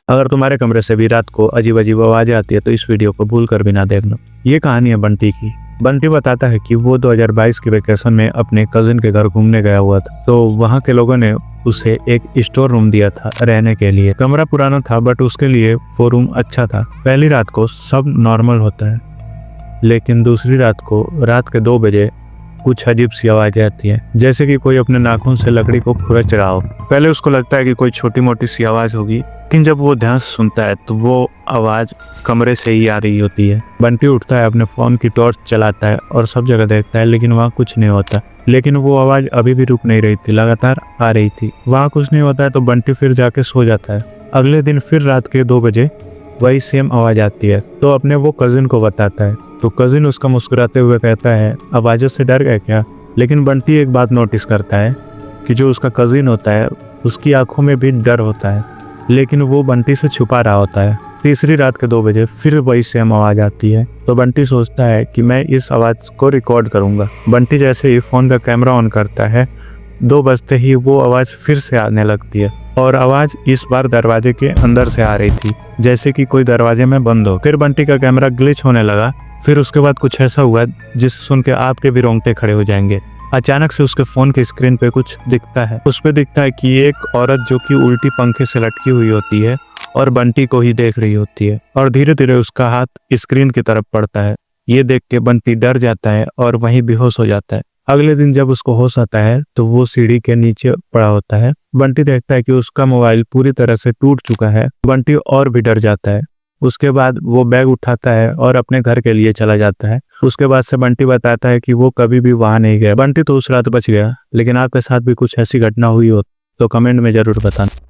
अगर तुम्हारे कमरे से भी रात को अजीब अजीब आवाजें आती है तो इस वीडियो को भूल कर भी ना देखना। ये कहानी है बंटी की। बंटी बताता है कि वो 2022 के वेकेशन में अपने कजिन के घर घूमने गया हुआ था, तो वहाँ के लोगों ने उसे एक स्टोर रूम दिया था रहने के लिए। कमरा पुराना था बट उसके लिए वो रूम अच्छा था। पहली रात को सब नॉर्मल होता है, लेकिन दूसरी रात को रात के 2 बजे कुछ अजीब सी आवाजें आती है, जैसे कि कोई अपने नाखून से लकड़ी को खुरच रहा हो। पहले उसको लगता है कि कोई छोटी मोटी सी आवाज होगी, लेकिन जब वो ध्यान से सुनता है तो वो आवाज कमरे से ही आ रही होती है। बंटी उठता है, अपने फोन की टॉर्च चलाता है और सब जगह देखता है, लेकिन वहाँ कुछ नहीं होता। लेकिन वो आवाज अभी भी रुक नहीं रही थी, लगातार आ रही थी। वहाँ कुछ नहीं होता है तो बंटी फिर जाके सो जाता है। अगले दिन फिर रात के 2 बजे वही सेम आवाज आती है, तो अपने वो कजिन को बताता है। तो कजिन उसका मुस्कुराते हुए कहता है, आवाज़ों से डर गए क्या? लेकिन बंटी एक बात नोटिस करता है कि जो उसका कजिन होता है उसकी आंखों में भी डर होता है, लेकिन वो बंटी से छुपा रहा होता है। तीसरी रात के 2 बजे फिर वही सेम आवाज़ आती है, तो बंटी सोचता है कि मैं इस आवाज़ को रिकॉर्ड करूँगा। बंटी जैसे ही फ़ोन का कैमरा ऑन करता है, 2 बजते ही वो आवाज़ फिर से आने लगती है, और आवाज़ इस बार दरवाजे के अंदर से आ रही थी, जैसे कि कोई दरवाजे में बंद हो। फिर बंटी का कैमरा ग्लिच होने लगा। फिर उसके बाद कुछ ऐसा हुआ जिसे सुन के आपके भी रोंगटे खड़े हो जाएंगे। अचानक से उसके फोन के स्क्रीन पे कुछ दिखता है। उस पे दिखता है कि एक औरत जो कि उल्टी पंखे से लटकी हुई होती है और बंटी को ही देख रही होती है, और धीरे धीरे उसका हाथ स्क्रीन की तरफ पड़ता है। ये देख के बंटी डर जाता है और वहीं बेहोश हो जाता है। अगले दिन जब उसको होश आता है तो वो सीढ़ी के नीचे पड़ा होता है। बंटी देखता है कि उसका मोबाइल पूरी तरह से टूट चुका है। बंटी और भी डर जाता है। उसके बाद वो बैग उठाता है और अपने घर के लिए चला जाता है। उसके बाद से बंटी बताता है कि वो कभी भी वहां नहीं गया। बंटी तो उस रात बच गया, लेकिन आपके साथ भी कुछ ऐसी घटना हुई हो तो कमेंट में जरूर बताना।